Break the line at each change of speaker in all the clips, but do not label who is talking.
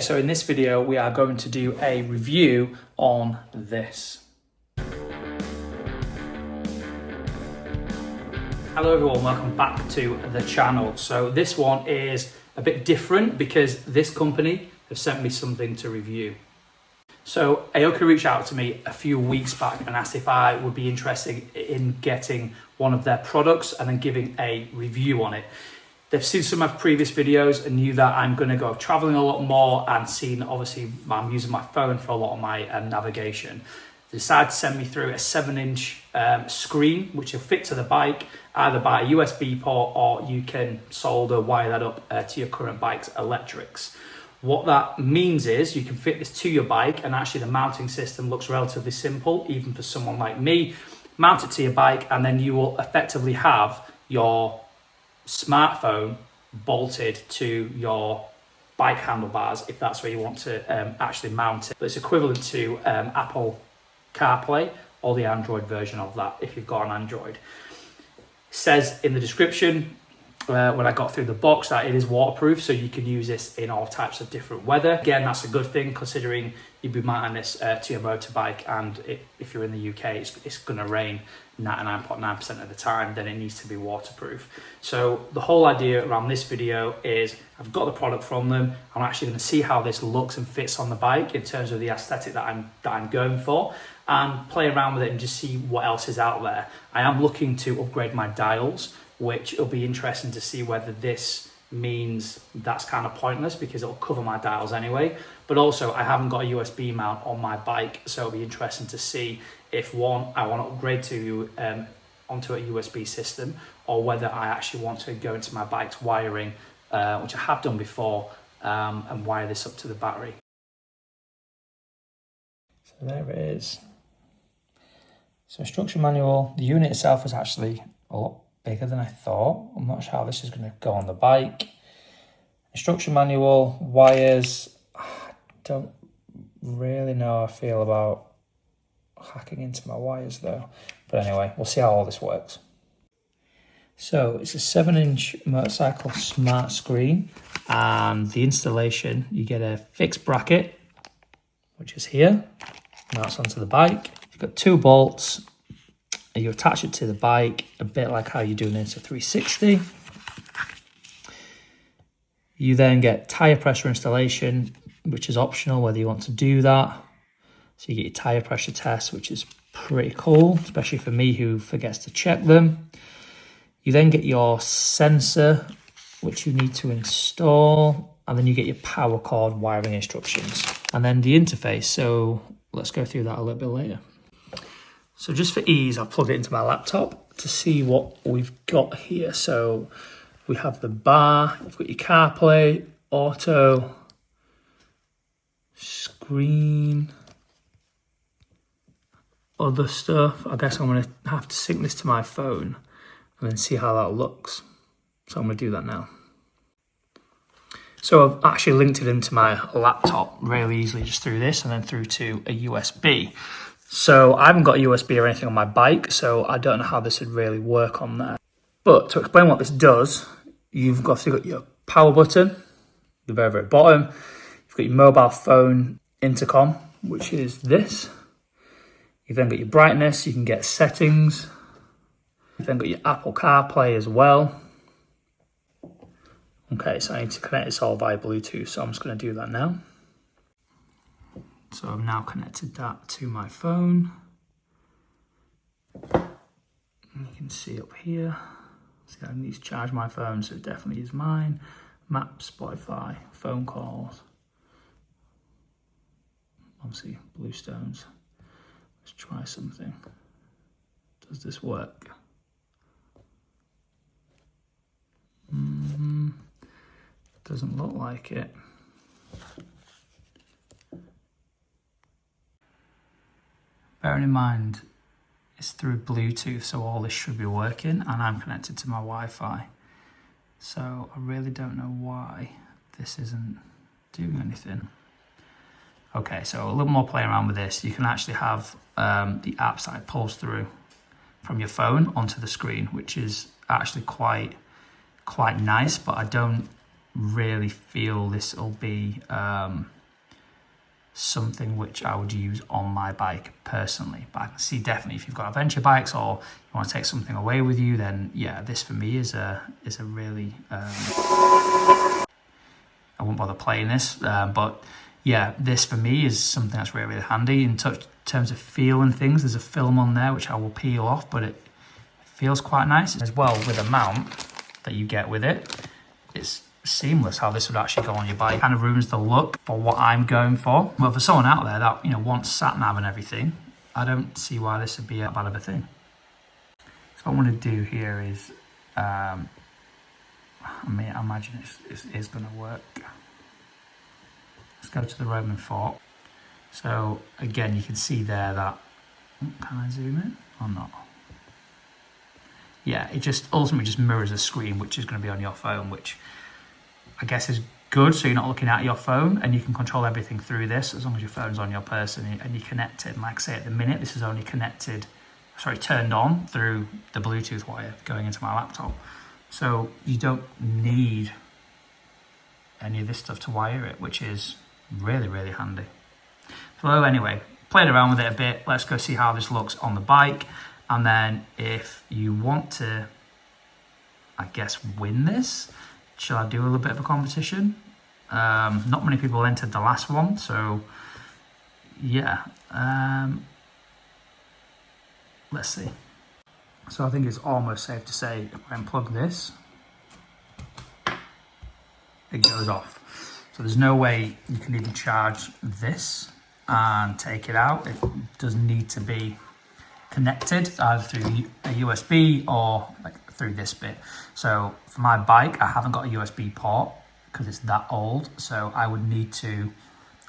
So in this video, we are going to do a review on this. Hello everyone, welcome back to the channel. So this one is a bit different because this company have sent me something to review. So Aoocci reached out to me a few weeks back and asked if I would be interested in getting one of their products and then giving a review on it. They've seen some of my previous videos and knew that I'm going to go traveling a lot more and seen, obviously, I'm using my phone for a lot of my navigation. They decided to send me through a 7-inch screen, which will fit to the bike, either by a USB port or you can wire that up to your current bike's electrics. What that means is you can fit this to your bike, and actually the mounting system looks relatively simple, even for someone like me. Mount it to your bike and then you will effectively have your smartphone bolted to your bike handlebars if that's where you want to actually mount it. But it's equivalent to Apple CarPlay or the Android version of that if you've got an Android. It says in the description when I got through the box that it is waterproof, so you can use this in all types of different weather. Again, that's a good thing considering you'd be mounting this to your motorbike, and if you're in the UK, it's going to rain 99.9% of the time, then it needs to be waterproof. So the whole idea around this video is I've got the product from them. I'm actually going to see how this looks and fits on the bike in terms of the aesthetic that I'm going for, and play around with it and just see what else is out there. I am looking to upgrade my dials, which it'll be interesting to see whether this means that's kind of pointless because it'll cover my dials anyway. But also I haven't got a USB mount on my bike, so it'll be interesting to see if one, I want to upgrade to onto a USB system, or whether I actually want to go into my bike's wiring, which I have done before, and wire this up to the battery. So there it is. So instruction manual, the unit itself is actually a lot bigger than I thought. I'm not sure how this is going to go on the bike. Instruction manual, wires. I don't really know how I feel about hacking into my wires though. But anyway, we'll see how all this works. So it's a 7-inch motorcycle smart screen, and the installation, you get a fixed bracket, which is here, mounts onto the bike. You've got 2 bolts. You attach it to the bike, a bit like how you're doing it into 360. You then get tire pressure installation, which is optional whether you want to do that. So you get your tire pressure test, which is pretty cool, especially for me who forgets to check them. You then get your sensor, which you need to install, and then you get your power cord wiring instructions, and then the interface. So let's go through that a little bit later. So just for ease, I'll plug it into my laptop to see what we've got here. So we have the bar, you've got your CarPlay, Auto, Screen, other stuff. I guess I'm going to have to sync this to my phone and then see how that looks. So I'm going to do that now. So I've actually linked it into my laptop really easily just through this and then through to a USB. So I haven't got a USB or anything on my bike, so I don't know how this would really work on there. But to explain what this does, you've got your power button, the very, very bottom. You've got your mobile phone intercom, which is this. You've then got your brightness, you can get settings. You've then got your Apple CarPlay as well. Okay, so I need to connect this all via Bluetooth, so I'm just going to do that now. So I've now connected that to my phone. And you can see up here, see I need to charge my phone, so it definitely is mine. Maps, Spotify, phone calls. Obviously, Bluestones. Let's try something. Does this work? Doesn't look like it. Bearing in mind, it's through Bluetooth, so all this should be working, and I'm connected to my Wi-Fi. So I really don't know why this isn't doing anything. Okay, so a little more playing around with this. You can actually have the apps that it pulls through from your phone onto the screen, which is actually quite nice, but I don't really feel this will be something which I would use on my bike personally. But I can see definitely if you've got adventure bikes or you want to take something away with you, then yeah, this for me is a really I won't bother playing this, but yeah, this for me is something that's really, really handy in terms of feel and things. There's a film on there which I will peel off, but it feels quite nice as well. With a mount that you get with it, it's seamless how this would actually go on your bike. Kind of ruins the look for what I'm going for. But for someone out there that, you know, wants sat nav and everything, I don't see why this would be a bad of a thing. So what I want to do here is, I imagine it is going to work. Let's go to the Roman fort. So again, you can see there that, can I zoom in or not? Yeah, it just ultimately just mirrors a screen which is going to be on your phone, which I guess is good, so you're not looking at your phone and you can control everything through this as long as your phone's on your person and you're connected. And like I say, at the minute, this is only turned on through the Bluetooth wire going into my laptop. So you don't need any of this stuff to wire it, which is really, really handy. So anyway, played around with it a bit. Let's go see how this looks on the bike. And then if you want to, I guess, win this, shall I do a little bit of a competition? Not many people entered the last one, so yeah. Let's see. So I think it's almost safe to say if I unplug this, it goes off. So there's no way you can even charge this and take it out. It does need to be connected either through a USB or like through this bit. So for my bike, I haven't got a USB port because it's that old. So I would need to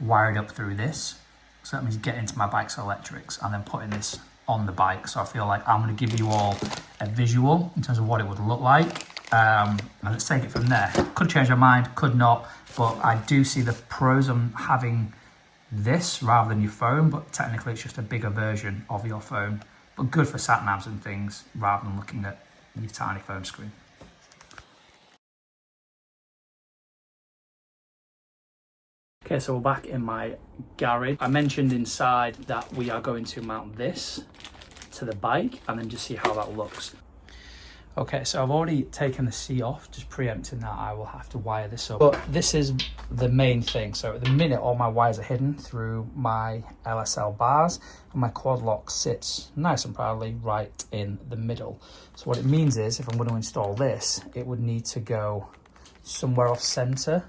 wire it up through this. So that means getting into my bike's electrics and then putting this on the bike. So I feel like I'm going to give you all a visual in terms of what it would look like. And let's take it from there. Could change my mind, could not, but I do see the pros on having this rather than your phone, but technically it's just a bigger version of your phone, but good for sat navs and things rather than looking at your tiny phone screen. Okay, so we're back in my garage. I mentioned inside that we are going to mount this to the bike and then just see how that looks. Okay, so I've already taken the seat off, just preempting that I will have to wire this up. But this is the main thing. So at the minute, all my wires are hidden through my LSL bars, and my quad lock sits nice and proudly right in the middle. So what it means is, if I'm going to install this, it would need to go somewhere off center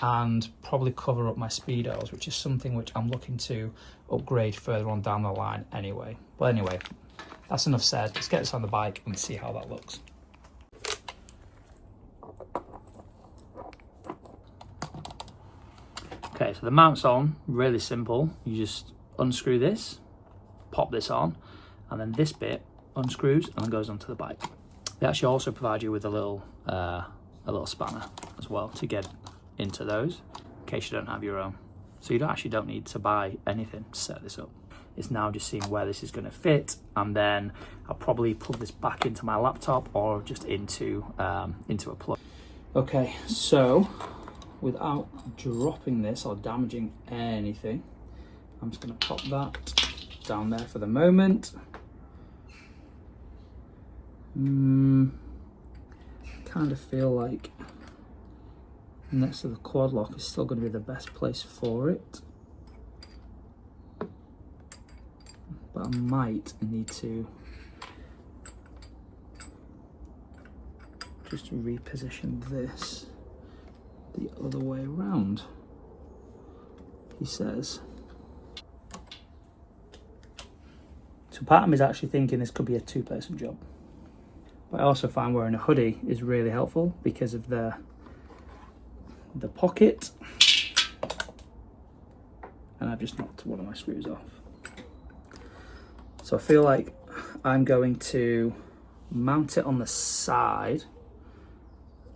and probably cover up my speedos, which is something which I'm looking to upgrade further on down the line anyway. But anyway, that's enough said. Let's get this on the bike and see how that looks. Okay, so the mount's on, really simple. You just unscrew this, pop this on, and then this bit unscrews and then goes onto the bike. They actually also provide you with a little spanner as well to get into those in case you don't have your own. So you don't need to buy anything to set this up. It's now just seeing where this is going to fit, and then I'll probably plug this back into my laptop or just into a plug. Okay, so without dropping this or damaging anything, I'm just going to pop that down there for the moment. Kind of feel like next to the quad lock is still going to be the best place for it. But I might need to just reposition this the other way around, he says. So part of me is actually thinking this could be a two-person job. But I also find wearing a hoodie is really helpful because of the pocket. And I've just knocked one of my screws off. So I feel like I'm going to mount it on the side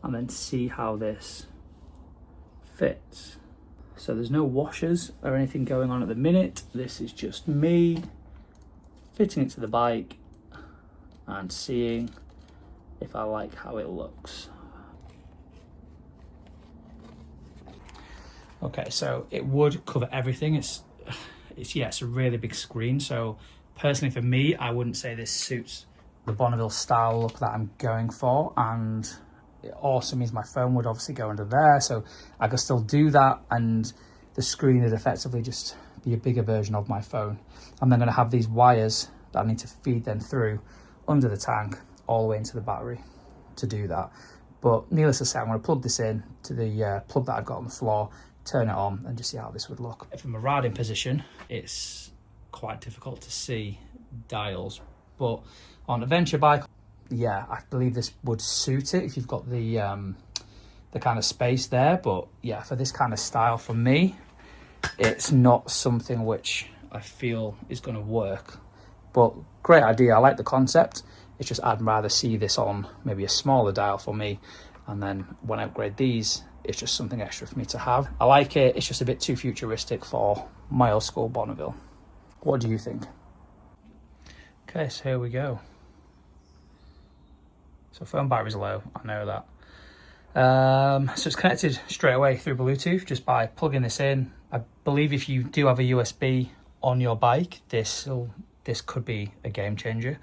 and then see how this fits. So there's no washers or anything going on at the minute. This is just me fitting it to the bike and seeing if I like how it looks. Okay, so it would cover everything. It's a really big screen. So personally for me, I wouldn't say this suits the Bonneville style look that I'm going for. And it also means my phone would obviously go under there. So I could still do that. And the screen would effectively just be a bigger version of my phone. I'm then going to have these wires that I need to feed them through under the tank all the way into the battery to do that. But needless to say, I'm going to plug this in to the plug that I've got on the floor, turn it on, and just see how this would look. From a riding position, it's quite difficult to see dials, but on a venture bike, yeah, I believe this would suit it if you've got the kind of space there. But yeah, for this kind of style, for me, it's not something which I feel is going to work. But great idea, I like the concept. It's just I'd rather see this on maybe a smaller dial for me, and then when I upgrade these, it's just something extra for me to have. I like it, it's just a bit too futuristic for my old school Bonneville. What do you think? Okay, so here we go. So phone battery's low, I know that. So it's connected straight away through Bluetooth just by plugging this in. I believe if you do have a USB on your bike, this could be a game changer.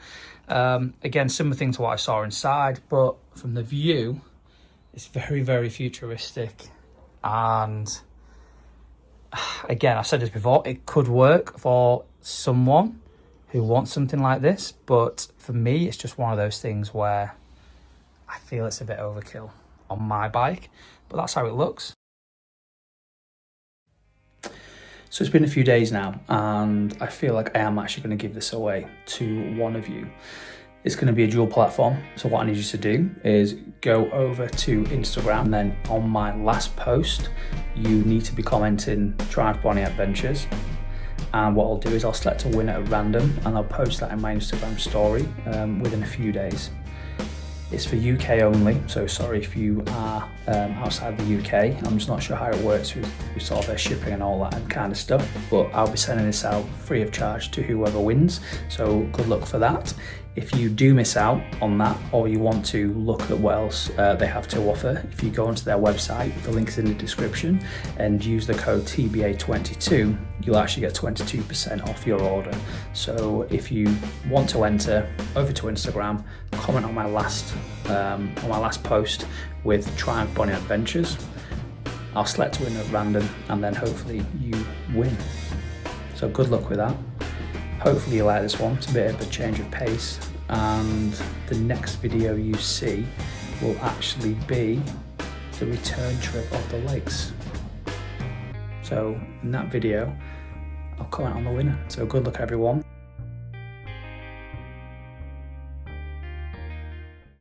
Again, similar thing to what I saw inside, but from the view, it's very, very futuristic. And again, I've said this before, it could work for someone who wants something like this, but for me, it's just one of those things where I feel it's a bit overkill on my bike, but that's how it looks. So it's been a few days now, and I feel like I am actually going to give this away to one of you. It's going to be a dual platform. So what I need you to do is go over to Instagram, and then on my last post, you need to be commenting Triumph Bonnie Adventures. And what I'll do is I'll select a winner at random, and I'll post that in my Instagram story within a few days. It's for UK only, so sorry if you are outside the UK. I'm just not sure how it works with sort of their shipping and all that kind of stuff, but I'll be sending this out free of charge to whoever wins, so good luck for that. If you do miss out on that, or you want to look at what else they have to offer, if you go onto their website, the link is in the description, and use the code TBA22, you'll actually get 22% off your order. So if you want to enter, over to Instagram, comment on my last post with Triumph Bonnie Adventures. I'll select a winner at random, and then hopefully you win. So good luck with that. Hopefully you like this one. It's a bit of a change of pace, and the next video you see will actually be the return trip of the lakes. So in that video, I'll comment on the winner. So good luck everyone.